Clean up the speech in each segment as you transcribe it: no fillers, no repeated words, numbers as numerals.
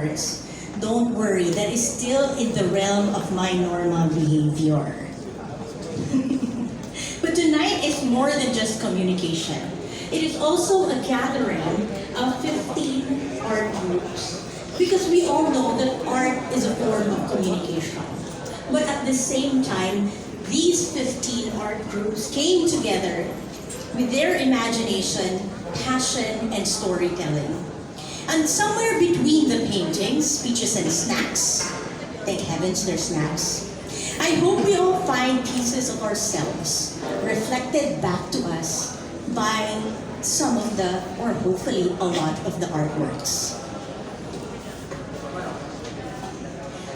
F.Torres. Don't worry, that is still in the realm of my normal behavior. But tonight is more than just communication. It is also a gathering of 15 art groups. Because we all know that art is a form of communication. But at the same time, these 15 art groups came together with their imagination, passion, and storytelling. And somewhere between the paintings, speeches, and snacks, thank heavens they're snacks, I hope we all find pieces of ourselves reflected back to us by some of the, or hopefully a lot of the artworks.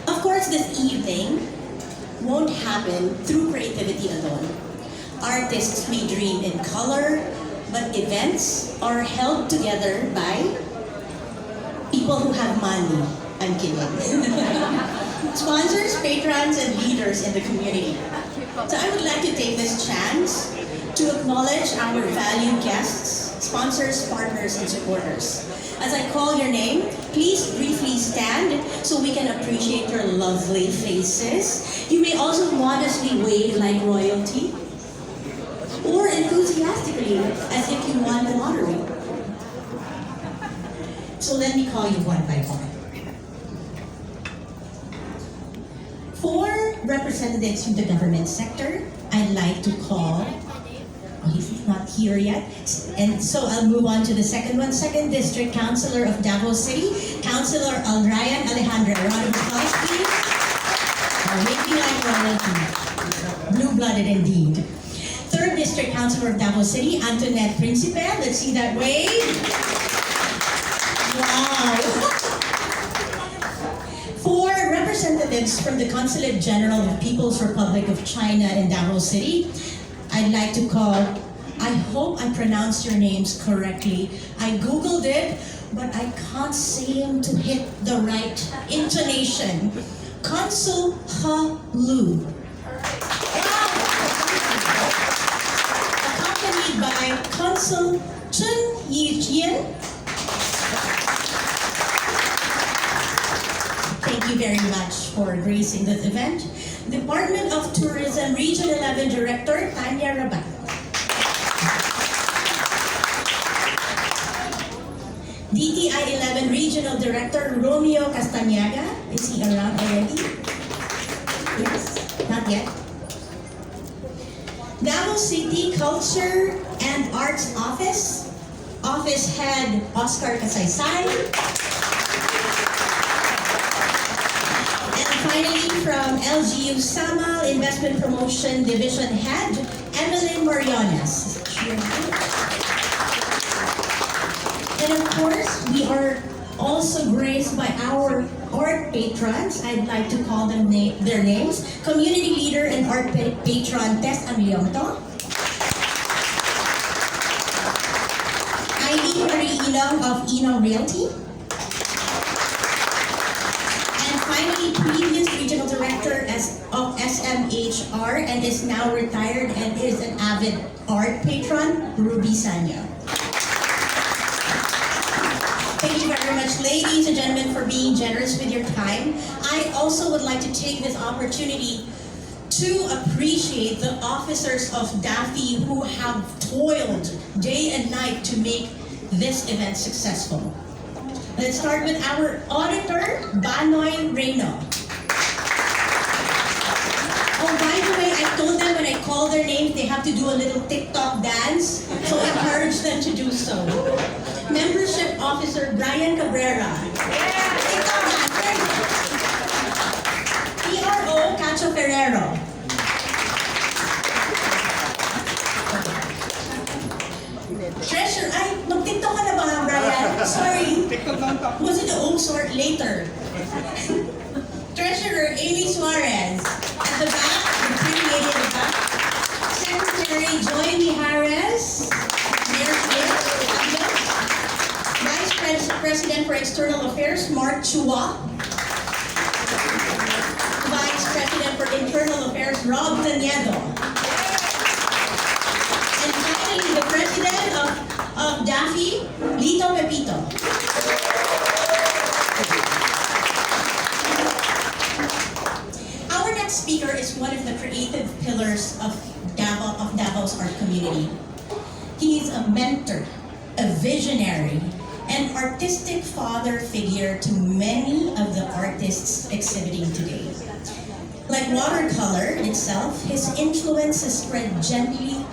Of course, this evening won't happen through creativity alone. Artists may dream in color, but events are held together by people who have money. I'm kidding. Sponsors, patrons, and leaders in the community. So I would like to take this chance to acknowledge our valued guests, sponsors, partners, and supporters. As I call your name, please briefly stand so we can appreciate your lovely faces. You may also modestly wave like royalty, or enthusiastically as if you won the lottery. So let me call you one by one. 4 representatives from the government sector, I'd like to call. Oh, he's not here yet. And so I'll move on to the second one. 2nd District Councilor of Davao City, Councilor Ryan Alejandra. A round of applause, please. Making like royalty. Blue-blooded indeed. 3rd District Councilor of Davao City, Antoinette Principe. Let's see that wave. Wow. 4 representatives from the Consulate General of People's Republic of China in Davao City. I'd like to call, I hope I pronounced your names correctly. I Googled it, but I can't seem to hit the right intonation. Consul Ha Lu. Accompanied by Consul Chun Yi-Jian. Thank you very much for gracing this event. Department of Tourism Region 11 Director Tanya Rabat. DTI 11 Regional Director Romeo Castañaga. Is he around already? Yes, not yet. Davao City Culture and Arts Office Head Oscar Casaysay. Finally, from LGU Samal Investment Promotion Division Head, Evelyn Moriones. And of course, we are also graced by our art patrons. I'd like to call them their names. Community Leader and Art Patron Tess Anglionto. Eileen Marie Ilong of Ilong Realty. Finally, previous regional director of SMHR and is now retired and is an avid art patron, Ruby Sanya. Thank you very much, ladies and gentlemen, for being generous with your time. I also would like to take this opportunity to appreciate the officers of DAFI who have toiled day and night to make this event successful. Let's start with our auditor, Banoy Reyno. Oh, by the way, I told them when I call their names, they have to do a little TikTok dance, so I encourage them to do so. Membership Officer, Brian Cabrera. TikTok dance. PRO, Cacho Ferrero. Treasure, ay, mag-TikTok ka na ba, Brian? Sorry. Was it the old sort later? Treasurer, Amy Suarez. At the back, the pretty lady at the back. Secretary, Joy Mijares. Mayor Smith. Vice President for External Affairs, Mark Chua. Vice President for Internal Affairs, Rob Taniedo. And finally, the President of DAFI, Lito Pepito. speaker is one of the creative pillars of Davao's art community. He is a mentor, a visionary, and artistic father figure to many of the artists exhibiting today. Like watercolor itself, his influence has spread gently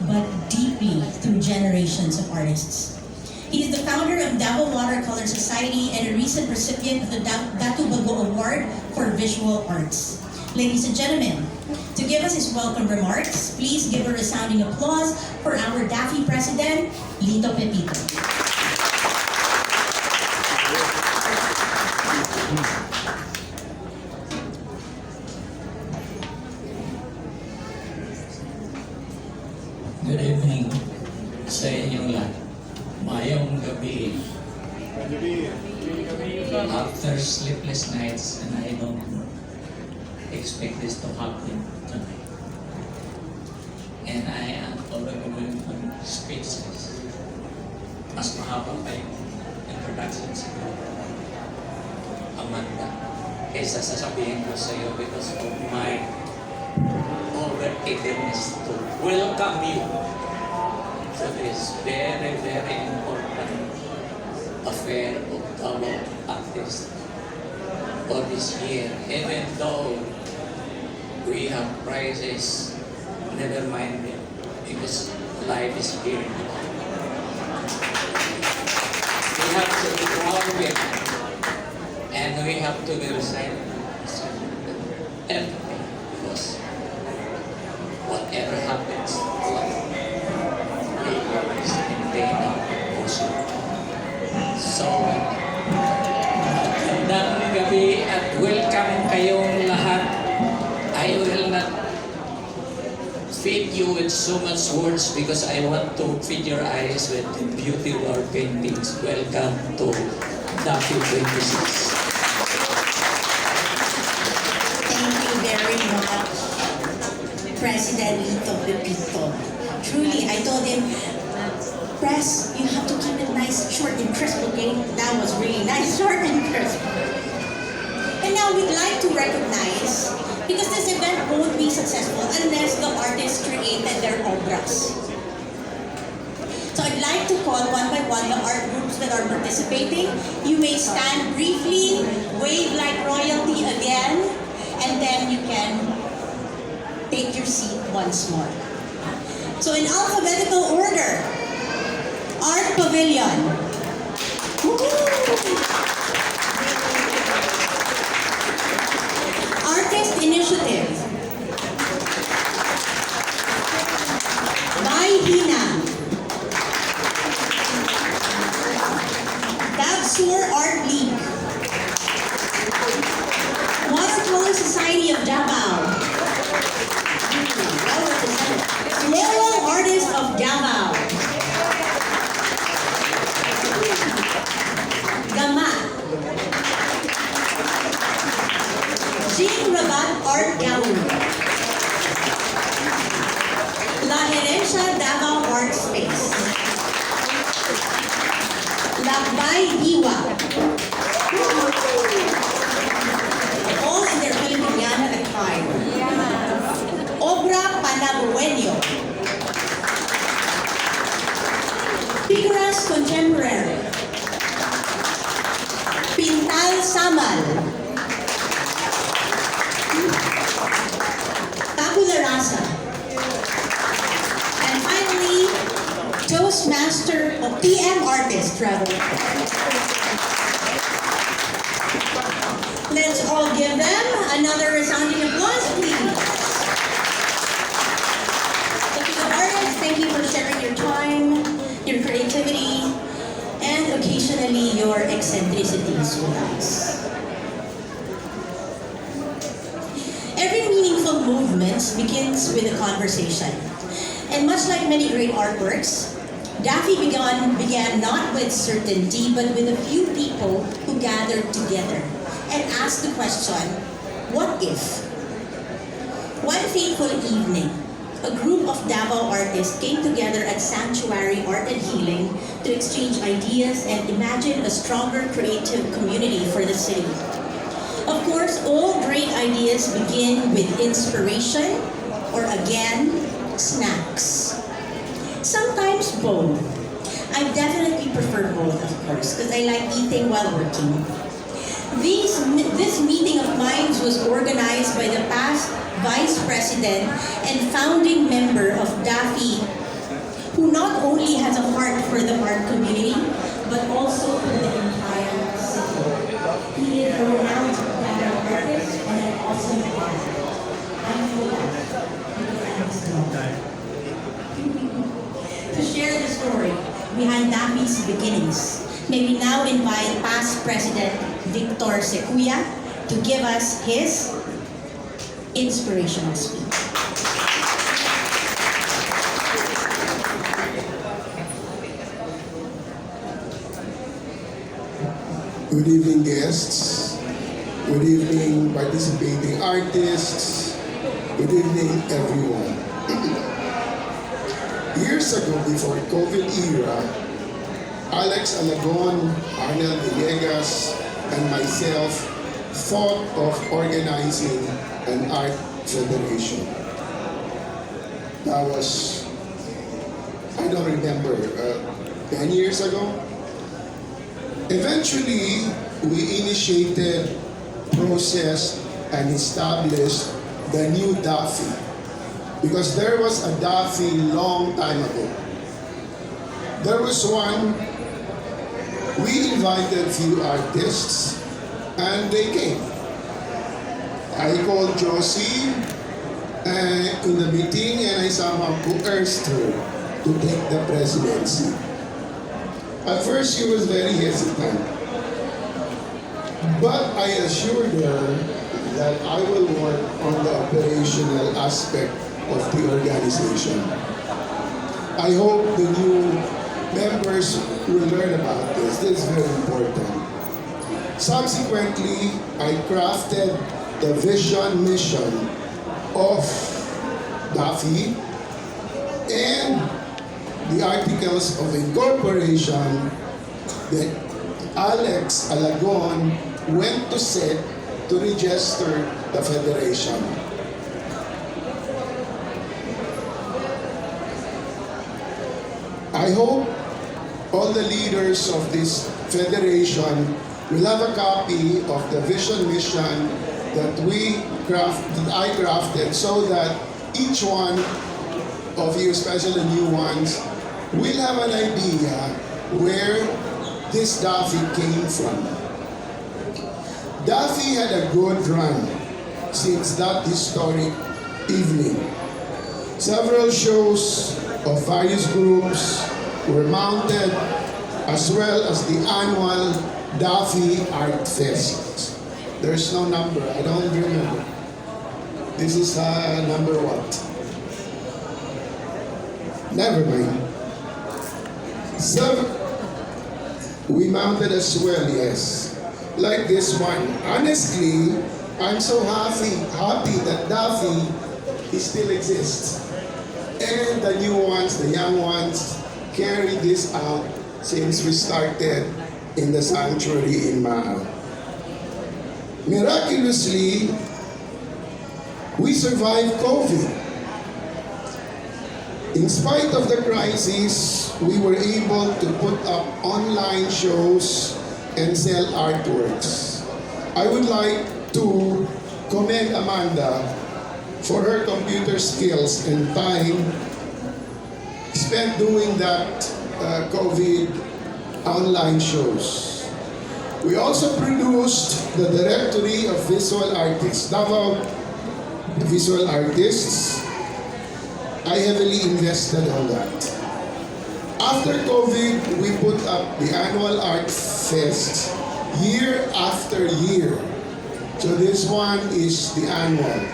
but deeply through generations of artists. He is the founder of Davao Watercolor Society and a recent recipient of the Datubago Award for Visual Arts. Ladies and gentlemen, to give us his welcome remarks, please give a resounding applause for our DAFI President, Lito Pepito. Good evening sa inyong lahat. Mayong gabi. After sleepless nights, and I don't expect this to happen tonight. And I am already speechless. Mas mahaba pa yung introduction sa Amanda kaysa sasabihin ko sa iyo because of my over-eagerness to welcome you to this very, very important affair of Davao artists for this year. Even though we have prizes, never mind it, because life is here. We have to be proud of it, and we have to be resigned everything, because whatever happens, we always maintain our position. So, magandang gabi at welcome kayong lahat. I will not feed you with so much words because I want to feed your eyes with the beauty of our paintings. Welcome to DAFI 26. Thank you very much, President Lito Pepito. Truly, I told him, Press, you have to keep it nice, short and crisp, okay? That was really nice, short and crisp. And now we'd like to recognize, because this event won't be successful unless the artists created their obras. So I'd like to call one by one the art groups that are participating. You may stand briefly, wave like royalty again, and then you can take your seat once more. So in alphabetical order, Art Pavilion. Artist Initiative. Hina. Davao Art League. Watercolor Society of Davao. Floral Artist of Davao. Gama. Jean Rabat Art Gallery. La Herencia Davao Art Space. Lakbay Diwa. All in their Filipiniana attire. Obra Panabuenyo. Figuras Contemporary. Pintal Samal. Tabula Rasa. And finally, Toastmaster of PM Artist, rather. Let's all give them another resounding applause, please. Thank you, artists. Thank you for sharing your time, your creativity, and occasionally your eccentricities with us. Every meaningful movement begins with a conversation. And much like many great artworks, DAFI began not with certainty, but with a few people who gathered together and asked the question, what if? One fateful evening, a group of Davao artists came together at Sanctuary Art and Healing to exchange ideas and imagine a stronger creative community for the city. Of course, course, all great ideas begin with inspiration or again, snacks. Sometimes both. I definitely prefer both, of course, because I like eating while working. This meeting of minds was organized by the past Vice President and founding member of DAFI, who not only has a heart for the art community, but also for the entire city. He is a renowned piano artist and an awesome father. I know that because I am his daughter. To share the story behind DAFI's beginnings, may we now invite past President F.Torres to give us his inspirational speech. Good evening, guests. Good evening, participating artists. Good evening, everyone. Years ago, before COVID era, Alex Alagon, Arnel Villegas, and myself thought of organizing an art federation. That was, I don't remember, 10 years ago? Eventually, we initiated, processed, and established the new DAFI. Because there was a DAFI long time ago. There was one, we invited few artists, and they came. I called Josie in the meeting, and I somehow coerced her to take the presidency. At first, she was very hesitant. But I assured her that I will work on the operational aspect of the organization. I hope the new members will learn about this. This is very important. Subsequently, I crafted the vision mission of DAFI and the articles of incorporation that Alex Alagon went to set to register the federation. I hope all the leaders of this federation will have a copy of the vision mission that I crafted, so that each one of you, especially new ones, will have an idea where this DAFI came from. DAFI had a good run since that historic evening. Several shows of various groups were mounted, as well as the annual DAFI Art Fest. There's no number, I don't remember. This is number what? Never mind. So, we mounted as well, yes. Like this one. Honestly, I'm so happy that DAFI still exists. And the new ones, the young ones, carry this out since we started in the sanctuary in Mahal. Miraculously, we survived COVID. In spite of the crisis, we were able to put up online shows and sell artworks. I would like to commend Amanda for her computer skills and time spent doing that COVID online shows. We also produced the directory of visual artists, Davao visual artists. I heavily invested on that. After COVID, we put up the annual Art Fest year after year. So this one is the annual.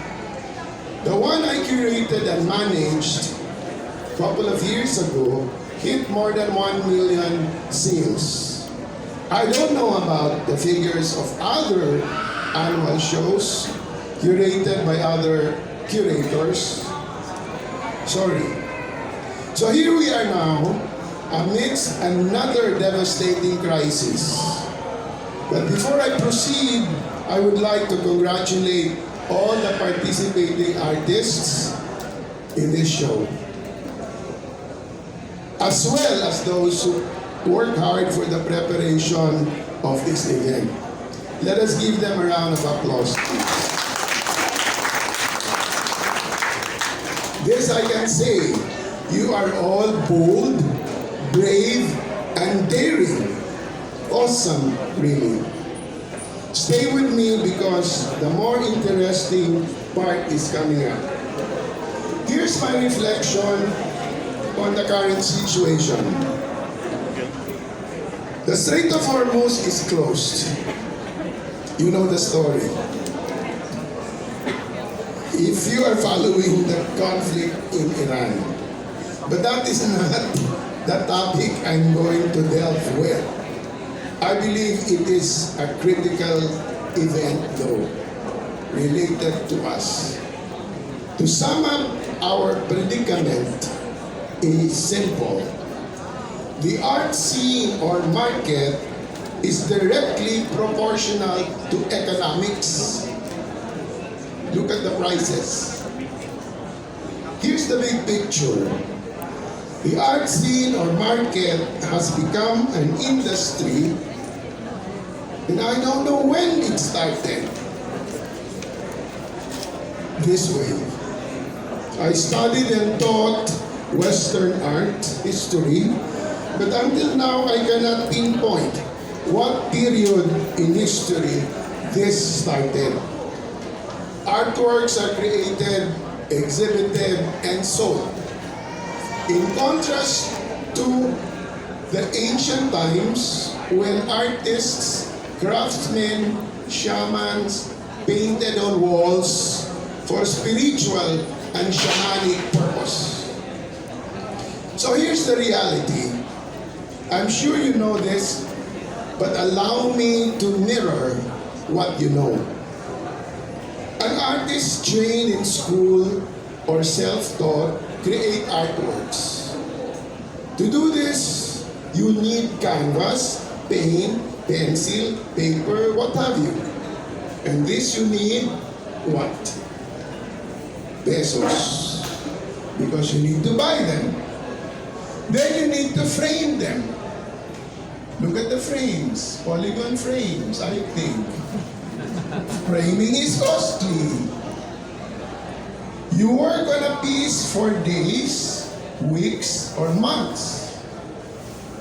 The one I curated and managed a couple of years ago hit more than 1 million sales. I don't know about the figures of other annual shows curated by other curators. Sorry. So here we are now, amidst another devastating crisis. But before I proceed, I would like to congratulate all the participating artists in this show, as well as those who work hard for the preparation of this event. Let us give them a round of applause. This I can say, you are all bold, brave, and daring. Awesome, really. Stay with me because the more interesting part is coming up. Here's my reflection on the current situation. The Strait of Hormuz is closed. You know the story. If you are following the conflict in Iran. But that is not the topic I'm going to delve with. I believe it is a critical event though, related to us. To sum up our predicament is simple. The art scene or market is directly proportional to economics. Look at the prices. Here's the big picture. The art scene or market has become an industry, and I don't know when it started. This way. I studied and taught Western art history, but until now I cannot pinpoint what period in history this started. Artworks are created, exhibited, and sold. In contrast to the ancient times when artists, craftsmen, shamans painted on walls for spiritual and shamanic purpose. So here's the reality. I'm sure you know this, but allow me to mirror what you know. An artist trained in school or self-taught create artworks. To do this, you need canvas, paint, pencil, paper, what have you. And this you need what? Pesos. Because you need to buy them. Then you need to frame them. Look at the frames, polygon frames, I think. Framing is costly. You work on a piece for days, weeks, or months.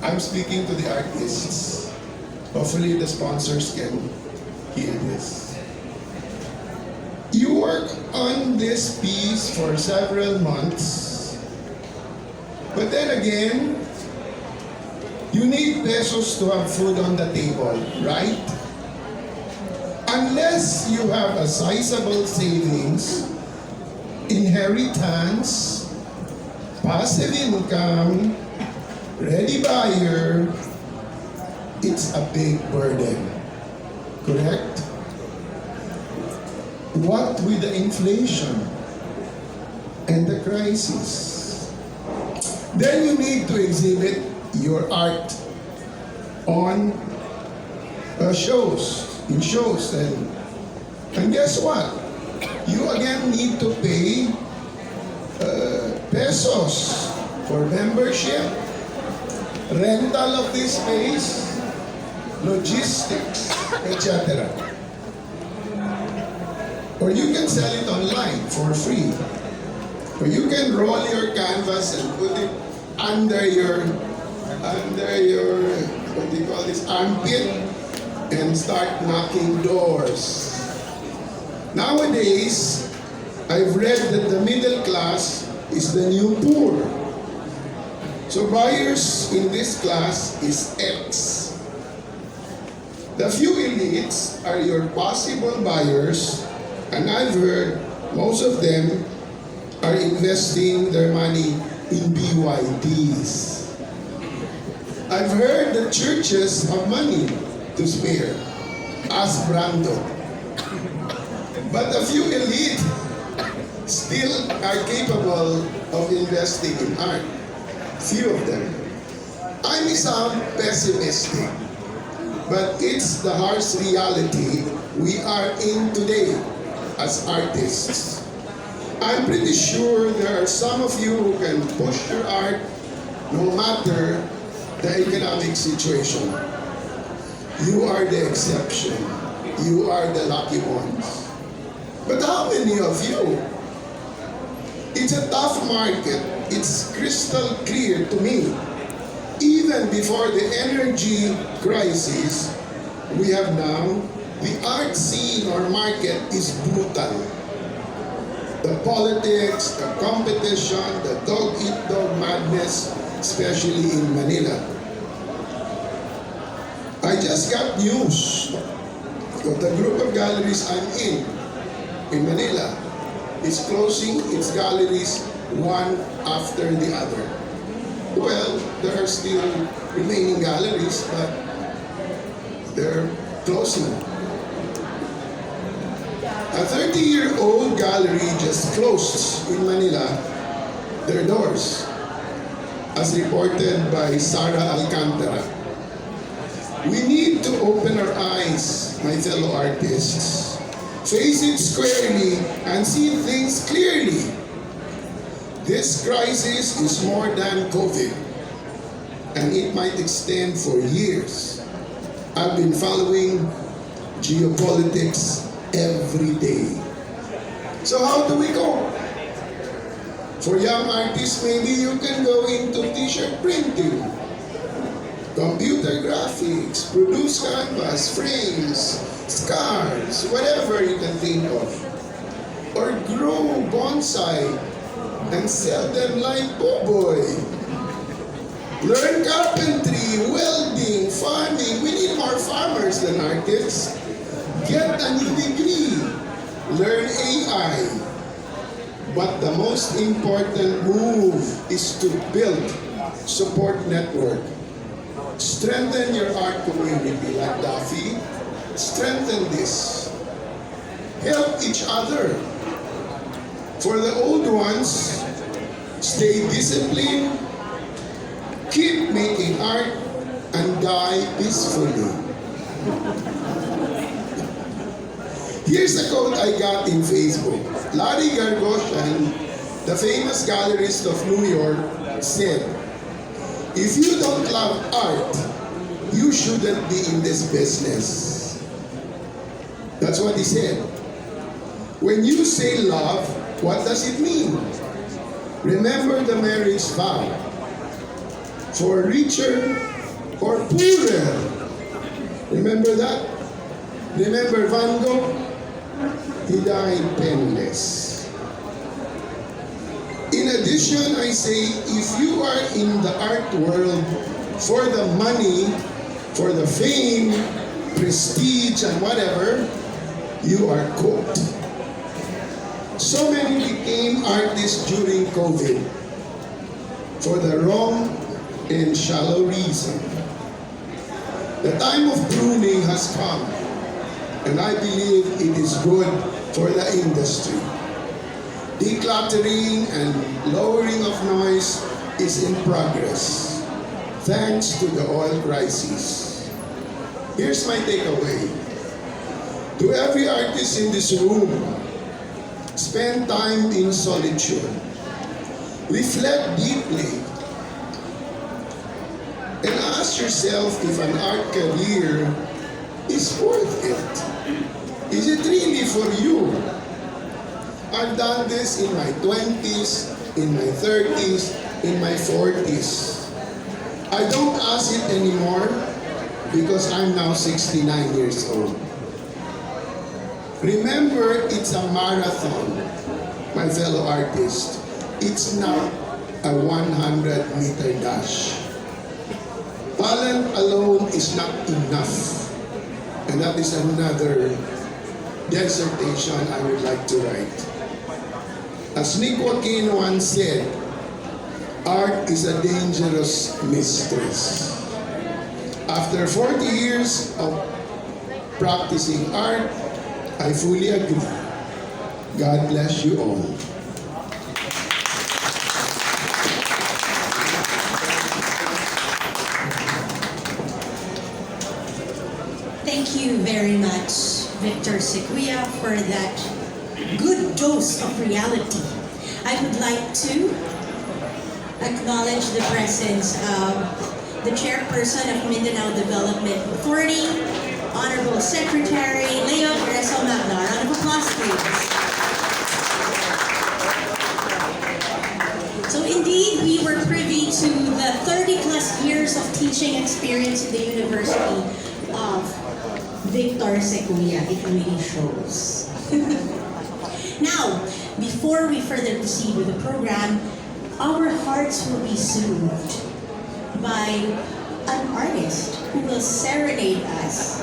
I'm speaking to the artists. Hopefully the sponsors can hear this. You work on this piece for several months, but then again, you need pesos to have food on the table, right? Unless you have a sizable savings, inheritance, passive income, ready buyer, it's a big burden. Correct? What with the inflation and the crisis? Then you need to exhibit your art on shows, in shows, and guess what? You again need to pay pesos for membership, rental of this space, logistics, etc. Or you can sell it online for free. Or you can roll your canvas and put it under your what do you call this, armpit, and start knocking doors. Nowadays, I've read that the middle class is the new poor. So buyers in this class is X. The few elites are your possible buyers, and I've heard most of them are investing their money in BYDs. I've heard that churches have money to spare. Ask Brando. But a few elite still are capable of investing in art. Few of them. I may sound pessimistic, but it's the harsh reality we are in today as artists. I'm pretty sure there are some of you who can push your art no matter the economic situation. You are the exception. You are the lucky ones. But how many of you? It's a tough market. It's crystal clear to me. Even before the energy crisis we have now, the art scene or market is brutal. The politics, the competition, the dog-eat-dog madness, especially in Manila. I just got news that the group of galleries I'm in Manila, is closing its galleries one after the other. Well, there are still remaining galleries, but they're closing. A 30-year-old gallery just closed in Manila their doors, as reported by Sara Alcantara. We need to open our eyes, my fellow artists, face it squarely and see things clearly. This crisis is more than COVID, and it might extend for years. I've been following geopolitics every day. So how do we go? For young artists, maybe you can go into t-shirt printing, computer graphics, produce canvas, frames, scarves, whatever you can think of. Or grow bonsai and sell them like boboy. Learn carpentry, welding, farming. We need more farmers than artists. Get a new degree. Learn AI. But the most important move is to build support network. Strengthen your art community like DAFI. Strengthen this. Help each other. For the old ones, stay disciplined, keep making art, and die peacefully. Here's a quote I got in Facebook. Larry Gargoshan, the famous gallerist of New York, said, "If you don't love art, you shouldn't be in this business." That's what he said. When you say love, what does it mean? Remember the marriage vow. For richer or poorer. Remember that? Remember Van Gogh? He died penniless. In addition, I say, if you are in the art world for the money, for the fame, prestige, and whatever, you are cooked. So many became artists during COVID for the wrong and shallow reason. The time of pruning has come, and I believe it is good for the industry. Decluttering and lowering of noise is in progress, thanks to the oil crisis. Here's my takeaway. To every artist in this room, spend time in solitude. Reflect deeply. And ask yourself if an art career is worth it. Is it really for you? I've done this in my 20s, in my 30s, in my 40s. I don't ask it anymore because I'm now 69 years old. Remember, it's a marathon, my fellow artists. It's not a 100-meter dash. Talent alone is not enough. And that is another dissertation I would like to write. As Nick Joaquin once said, art is a dangerous mistress. After 40 years of practicing art, I fully agree. God bless you all. Thank you very much, Victor Seguia for that good dose of reality. I would like to acknowledge the presence of the chairperson of Mindanao Development Authority, Honorable Secretary Leo Reso Magna. Round of applause, please. So indeed, we were privy to the 30+ years of teaching experience in the University of Victor Seguia. It really shows. Now, before we further proceed with the program, our hearts will be soothed by an artist who will serenade us.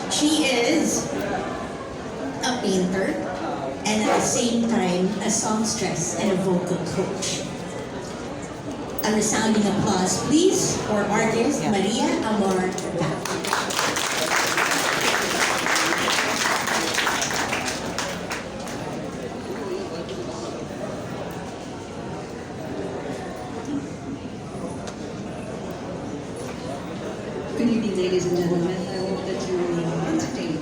She is a painter and at the same time a songstress and a vocal coach. A resounding applause, please, for artist Maria Amor Davao. Good evening, ladies and gentlemen. I hope that you remain entertained.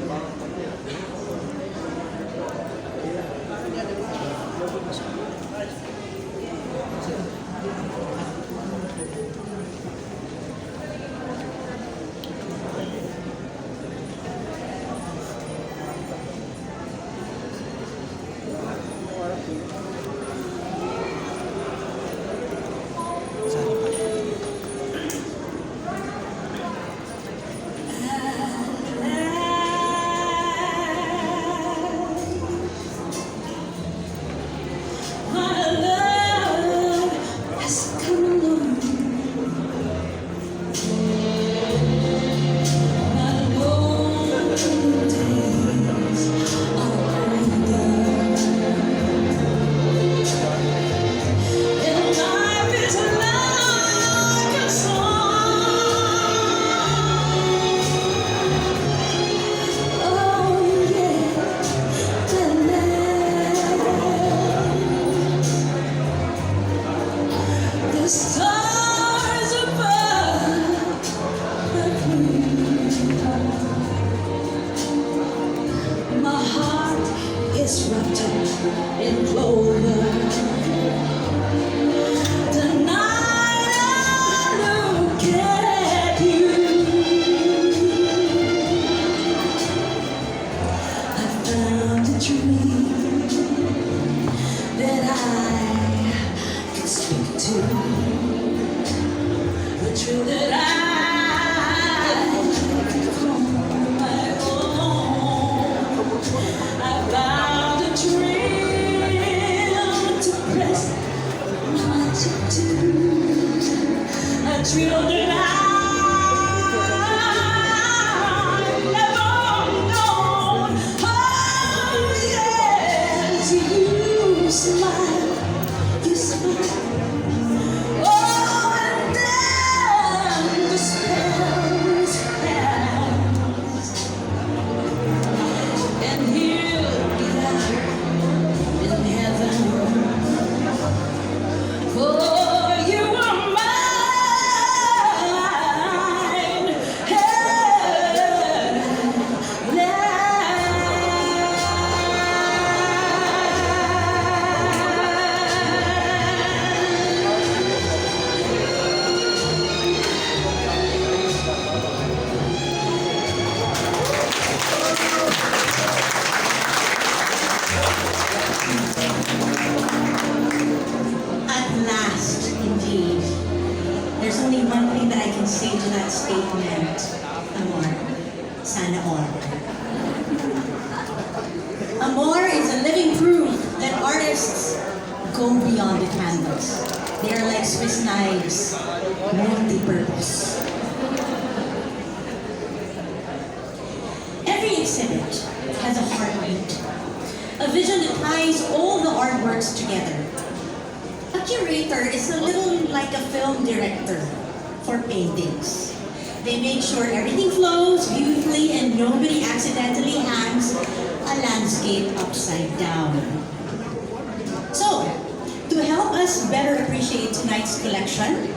Wrapped up in clover. Tonight I look at you. I found a dream that I could speak to. The truth that I could call my own. I found a dream to press my to. A thrill that I've never known. Oh yes, you smile, you smile. Oh, and then the spell is cast, and here we are in heaven. For you are mine. At last, indeed. There's only one thing that I can say to that statement. Amor. Sana all. Amor is a living proof that artists go beyond the canvas. They are like Swiss knives, multi-purpose. Every exhibit has a heartbeat, a vision that ties all the artworks together. A curator is a little like a film director for paintings. They make sure everything flows beautifully and nobody accidentally hangs a landscape upside down. So, to help us better appreciate tonight's collection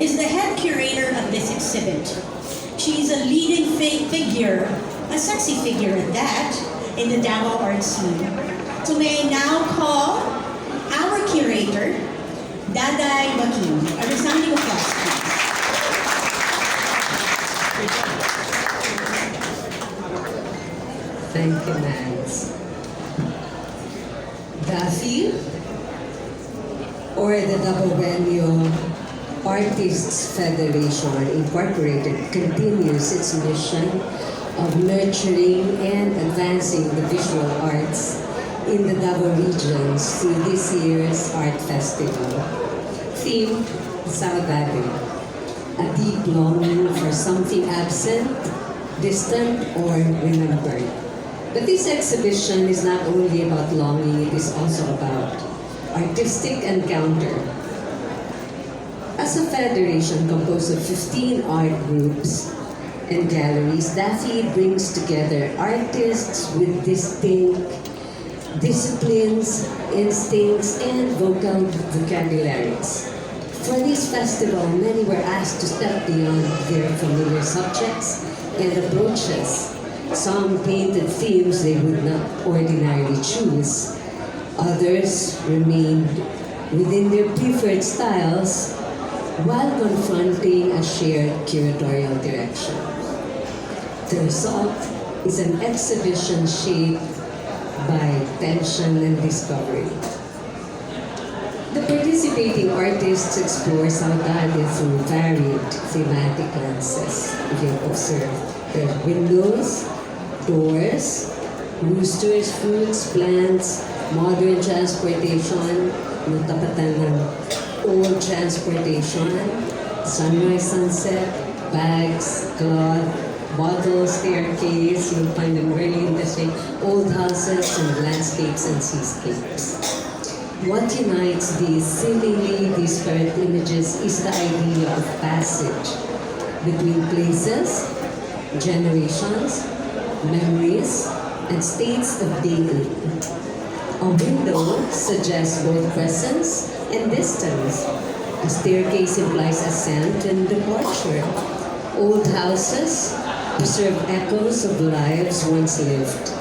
is the head curator of this exhibit. She is a leading figure a sexy figure at that, in the Davao art scene. So may I now call our curator, Daday Bakin. A resounding applause, please. Thank you, Nance. DAFI, or the Davao Artists Federation Incorporated, continues its mission of nurturing and advancing the visual arts in the Davao regions through this year's art festival. Theme, Saudade, a deep longing for something absent, distant, or remembered. But this exhibition is not only about longing, it is also about artistic encounter. As a federation composed of 15 art groups and galleries, DAFI brings together artists with distinct disciplines, instincts, and vocal vocabularies. For this festival, many were asked to step beyond their familiar subjects and approaches. Some painted themes they would not ordinarily choose. Others remained within their preferred styles while confronting a shared curatorial direction. The result is an exhibition shaped by tension and discovery. The participating artists explore Saudade through varied thematic lenses. You can observe the windows, doors, roosters, fruits, plants, modern transportation, natapatan ng old transportation, sunrise, sunset, bags, cloth, bottles, staircase, you'll find them really interesting, old houses and landscapes and seascapes. What unites these seemingly disparate images is the idea of passage between places, generations, memories, and states of being. A window suggests both presence and distance. A staircase implies ascent and departure. Old houses preserve echoes of lives once lived.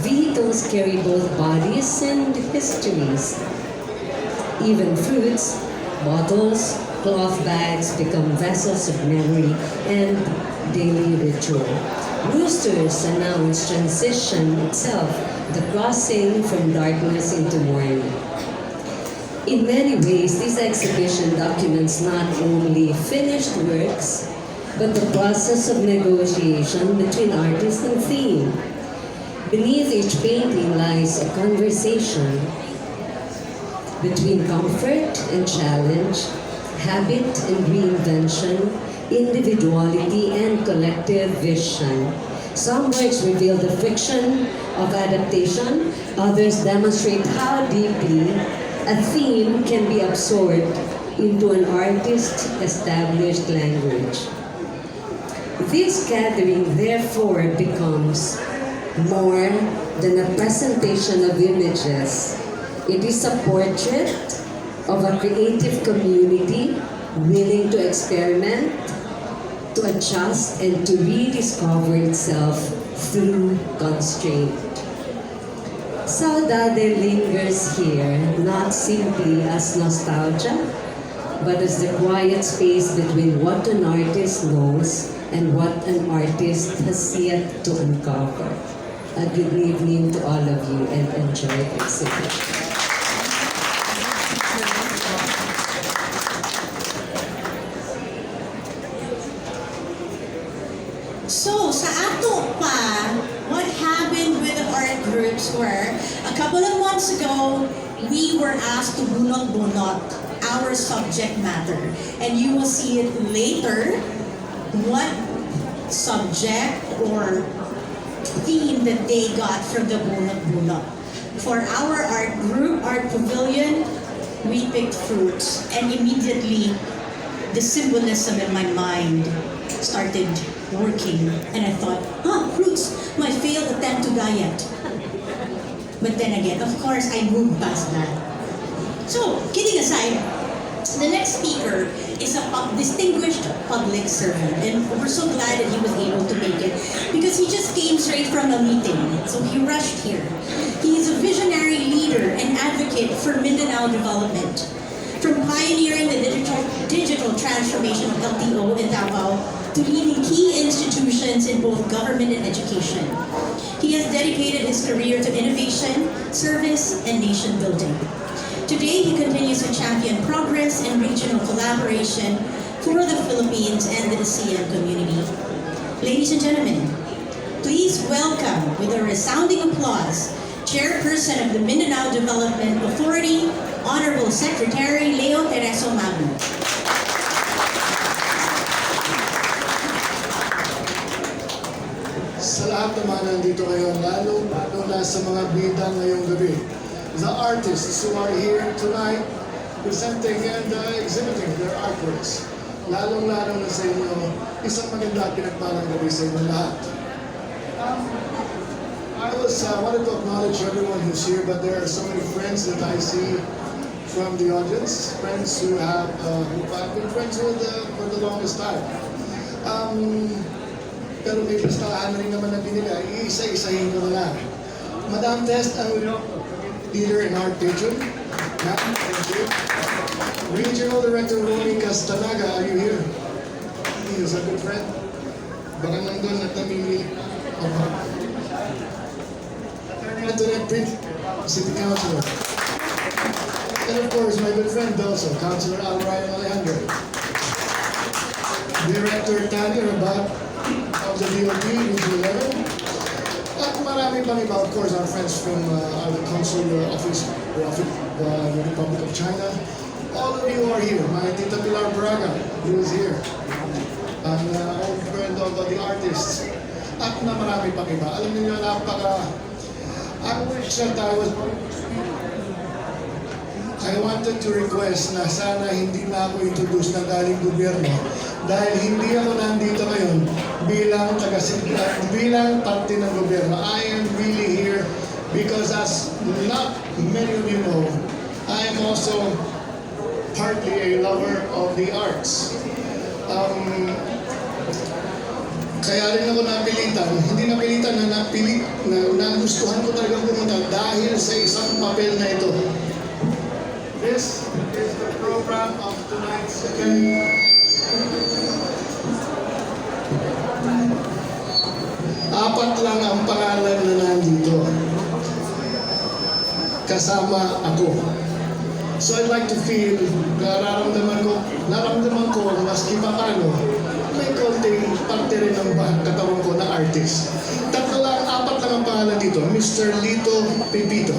Vehicles carry both bodies and histories. Even fruits, bottles, cloth bags become vessels of memory and daily ritual. Roosters announce transition itself, the crossing from darkness into morning. In many ways, this exhibition documents not only finished works, but the process of negotiation between artist and theme. Beneath each painting lies a conversation between comfort and challenge, habit and reinvention, individuality and collective vision. Some works reveal the friction of adaptation, others demonstrate how deeply a theme can be absorbed into an artist's established language. This gathering therefore becomes more than a presentation of images. It is a portrait of a creative community willing to experiment, to adjust, and to rediscover itself through constraint. Saudade lingers here not simply as nostalgia, but as the quiet space between what an artist knows and what an artist has yet to uncover. A good evening to all of you and enjoy the exhibition. So, sa ato pa, what happened with the art groups were, a couple of months ago, we were asked to bunot-bunot our subject matter. And you will see it later, what subject or theme that they got from the bunot-bunot. For our art group, art pavilion, we picked fruits. And immediately, the symbolism in my mind started working, and I thought, fruits, my failed attempt to diet. But then again, of course, I moved past that. So, kidding aside, The next speaker is a distinguished public servant, and we're so glad that he was able to make it because he just came straight from a meeting, so he rushed here. He is a visionary leader and advocate for Mindanao development. From pioneering the digital transformation of LTO in Davao to leading key institutions in both government and education. He has dedicated his career to innovation, service, and nation building. Today, he continues to champion progress and regional collaboration for the Philippines and the ASEAN community. Ladies and gentlemen, please welcome with a resounding applause, Chairperson of the Mindanao Development Authority, Honorable Secretary Leo Tereso Magno. Sa lahat naman nandito ngayon, lalo na sa mga bida ngayong gabi. The artists who are here tonight presenting and exhibiting their artworks. Lalong-lalo na sa inyo, isang maganda at pinagpalang gabi sa inyo lahat. I wanted to acknowledge everyone who's here, but there are so many friends that I see from the audience, friends who I've been friends with for the longest time. Pero may listahan na rin naman na binigay, iisa-isahin ko na lang. Madam Test, ang leader and art patron. Ma'am, thank you. Regional Director Ronnie Castanaga, are you here? He is a good friend. Baka nandun at namimili. Antoinette Prince, City Councilor. And of course, my good friend also, Councilor Alryan Alejandro. Director Tanya Rabat of the DOP, Region 11. At marami pang iba, of course, our friends from the Consular Office of the Republic of China. All of you are here. My Tita Pilar Braga, who is here. And old friend of the artists. At na marami pang iba. Alam niyo, I wish that I wanted to request na sana hindi na ako introduce na galing gobyerno dahil hindi ako nandito ngayon bilang parte ng gobyerno. I am really here because as not many of you know, I am also partly a lover of the arts. Kaya rin ako napilitan, hindi napilitan na nagustuhan ko talaga pumunta dahil sa isang papel na ito. This is the program of tonight's event. Apat lang ang pangalan na nandito. Kasama ako. So I'd like to feel, nararamdaman ko maski pa paano, may konting parte rin ng katawan ko na artist. Apat lang ang pangalan dito, Mr. Lito Pipito.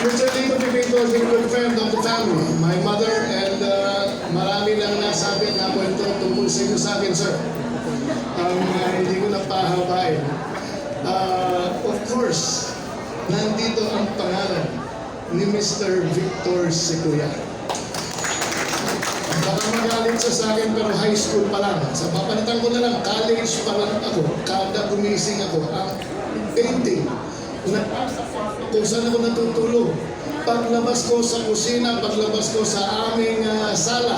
Mr. Lito Pipito is a good friend of the family, my mother, and marami lang nasabi na kwento tungkol sa inyo sa akin, sir. Hindi ko na pahabain. Of course, nandito ang pangalan ni Mr. Victor Sequoia. Baka magalit siya sa akin pero high school pa lang. Sa papalitan ko na lang, college pa lang ako. Kada gumising ako, ang painting. Kung saan ako natutulog. Paglabas ko sa kusina, paglabas ko sa aming sala,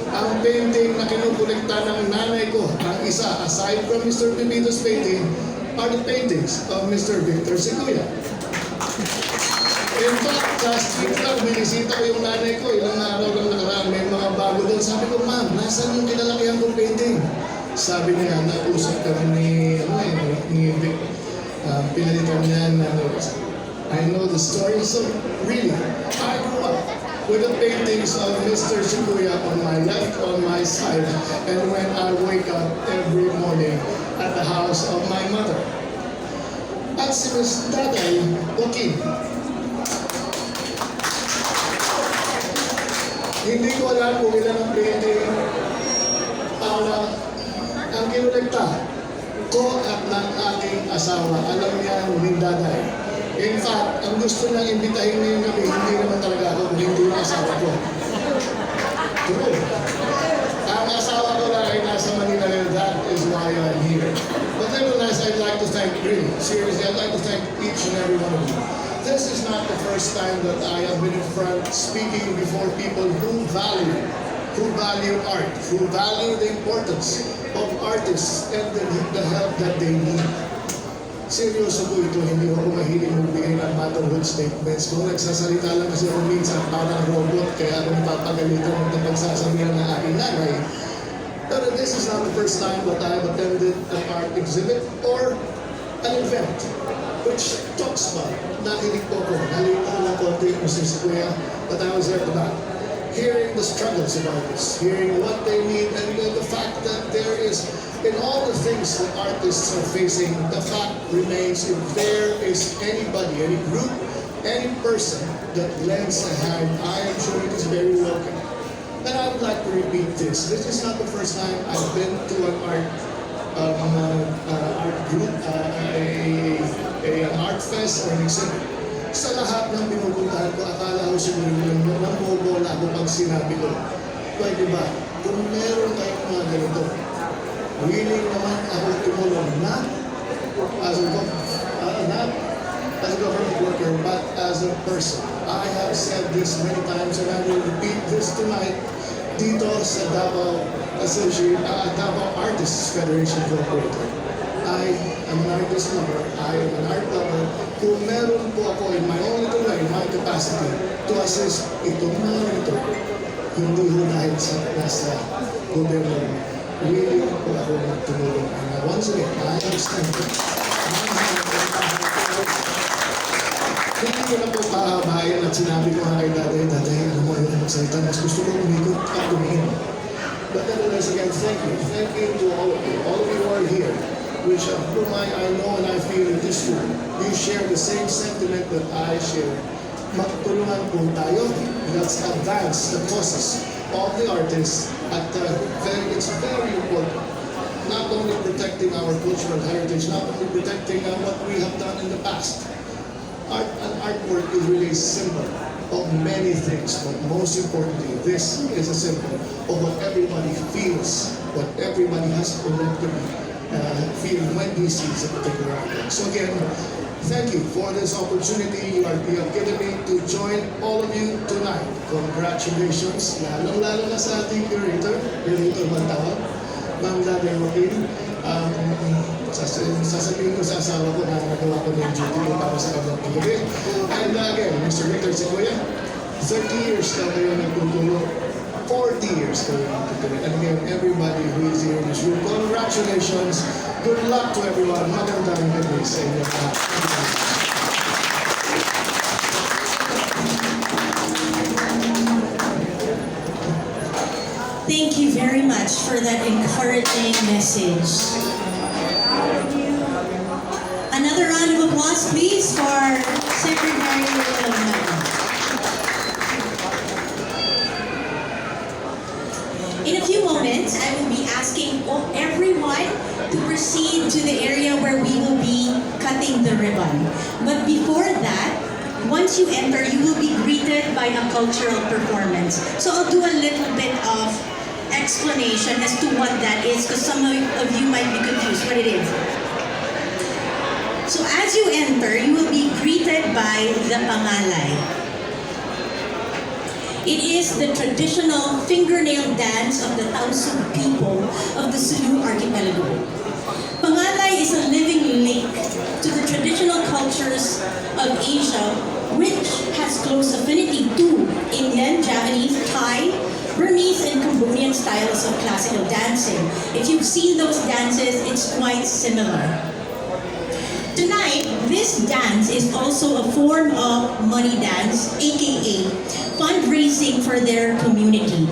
ang painting na kinukolekta ng nanay ko, ang isa, aside from Mr. Pipito's painting, are the paintings of Mr. Victor Sequoia. In fact, last week lang, binisita ko yung nanay ko, ilang araw lang nakaraan, may mga bago doon. Sabi ko, ma'am, nasan yung kinalakihan kong painting? Sabi niya, nausap kami ni Vic, pinalitan niya na I know the story. So really, I grew up with the paintings of Mr. Sequoia on my left, on my side, and when I wake up every morning at the house of my mother. At si Ms. Tatay, okay. Hindi ko alam kung ilan ang painting ang kinolekta ko at ng aking asawa. Alam niya, hindi daday. In fact, ang gusto niyang imbitahin ngayong gabi, hindi naman talaga ako, hindi yung asawa ko. True. Ang asawa ko lang ay nasa Manila, that is why I'm here. But nevertheless, I'd like to thank, really, seriously, I'd like to thank each and every one of you this is not the first time that I have been in front speaking before people who value art, who value the importance of artists and the help that they need. Seryoso po ito, hindi ako mahilig magbigay ng motherhood statements. Kung nagsasalita lang kasi ako minsan parang robot, kaya ako napapagalitan ng pagsasabihan ng aking nanay. But this is not the first time that I have attended an art exhibit or an event which talks about, nakinig po ko, nalito ko ng konti, Mr. Kuya, but I was there for that. Hearing the struggles of artists, hearing what they need, and the fact that there is, in all the things that artists are facing, the fact remains if there is anybody, any group, any person that lends a hand, I am sure it is very welcome. And I would like to repeat this. This is not the first time I've been to an art group, an art fest or an exhibit. Sa lahat ng pinupuntahan ko, akala ko siguro yung namobola ako pag sinabi ko, pwede ba, kung meron kayong mga ganito, willing naman ako tumulong not as a government worker, but as a person. I have said this many times and I will repeat this tonight dito sa Davao Davao Artists Federation Incorporated. I am an artist lover, I am an art lover. Kung meron po ako in my own little way, in my capacity, to assist itong mga ito, hindi ho dahil sa nasa gobyerno, willing po ako tumulong. And once again, I understand it. Hindi ko na po pahabayan at sinabi ko nga kay Daday, alam mo, ayaw na magsalita, mas gusto ko umikot at tumingin. But nevertheless, again, thank you to all of you who are here, which whom I know and I feel in this room, you share the same sentiment that I share. Magtulungan po tayo, let's advance the causes of the artists at it's very important. Not only protecting our cultural heritage, not only protecting what we have done in the past. Artwork is really a symbol of many things, but most importantly, this is a symbol of what everybody feels, what everybody has collectively feel when he sees a particular artwork. So again, thank you for this opportunity you have given me to join all of you tonight. Congratulations, lalong-lalo na sa ating curator man tawag, Ma'am Davao. Sasabihin ko sa asawa ko na nagawa ko ng duty ko para sa kanyang paggabi. And again, Mr. Victor Sequoia, 30 years na kayo nagtutulong, 40 years kayo nagtutulong. And again, everybody who is here in this room, congratulations, good luck to everyone, magandang gabi sa inyo. Thank you very much for that encouraging message. Another round of applause, please, for Secretary Video.May. In a few moments, I will be asking everyone to proceed to the area where we will be cutting the ribbon. But before that, once you enter, you will be greeted by a cultural performance. So I'll do a little bit of explanation as to what that is, because some of you might be confused what it is. So as you enter, you will be greeted by the pangalay. It is the traditional fingernail dance of the Tausug people of the Sulu archipelago. Pangalay is a living link to the traditional cultures of Asia, which has close affinity to Indian, Japanese, Thai, Burmese, and Cambodian styles of classical dancing. If you've seen those dances, it's quite similar. Tonight, this dance is also a form of money dance, aka fundraising for their community.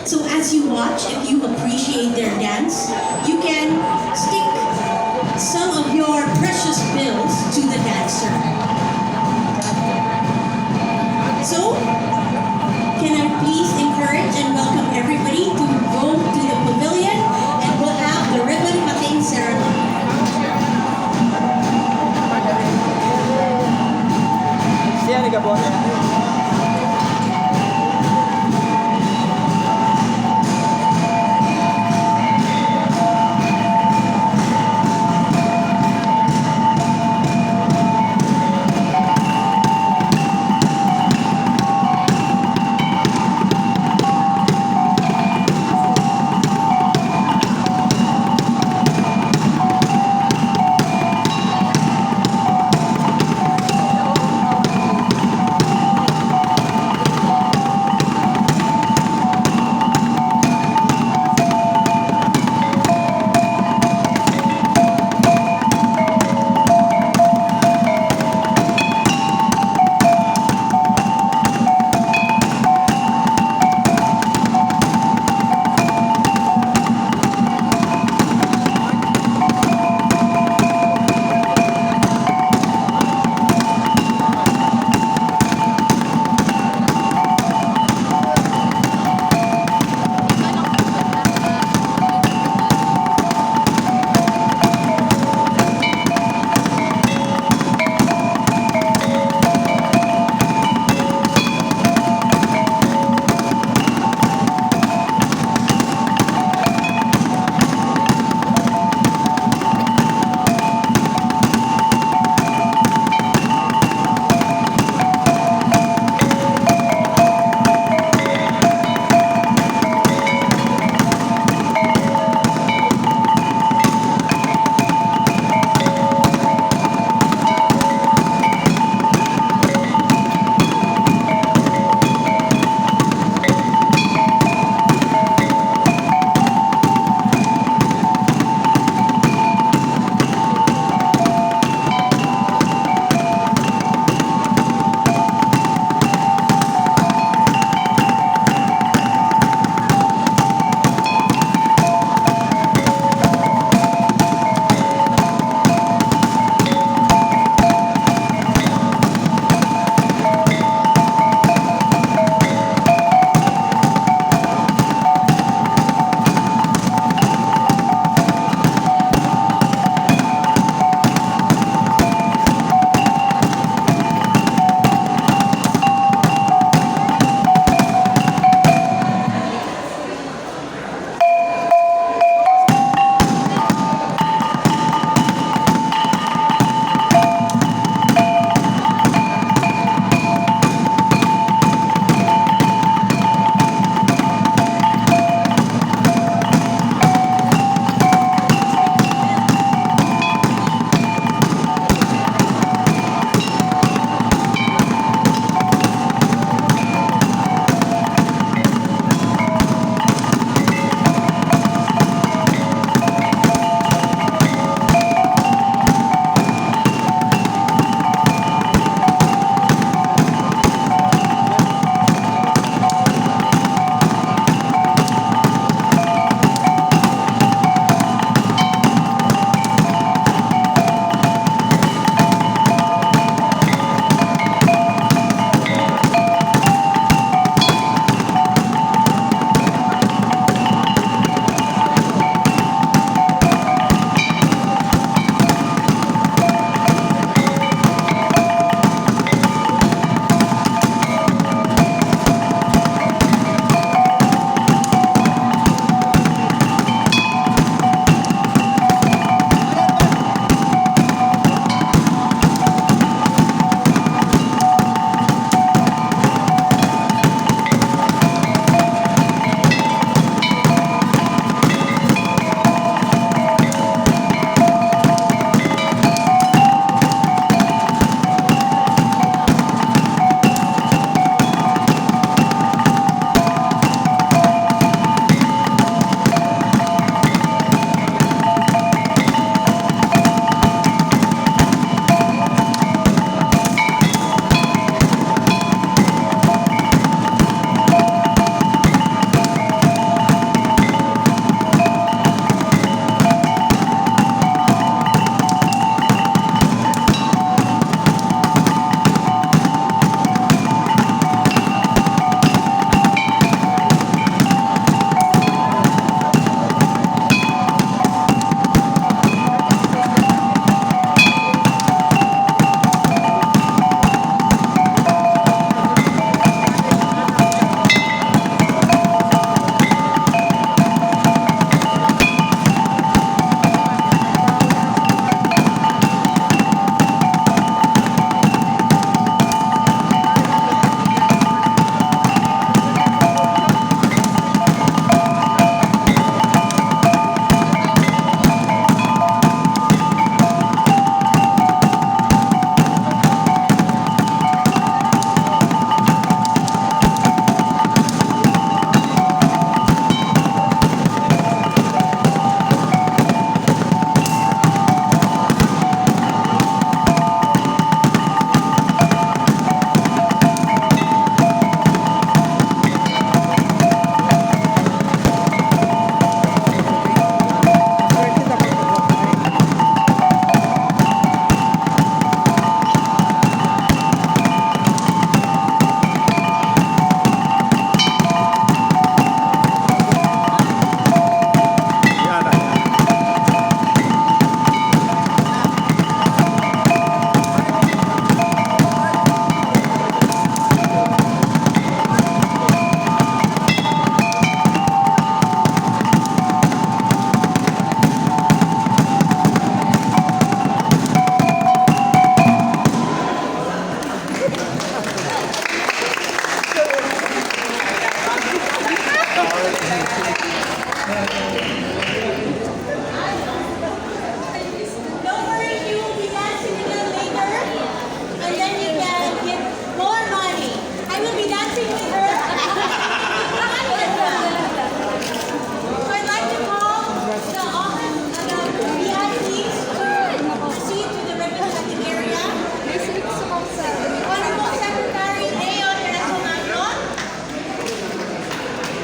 So as you watch, if you appreciate their dance, you can stick some of your precious bills to the dancer.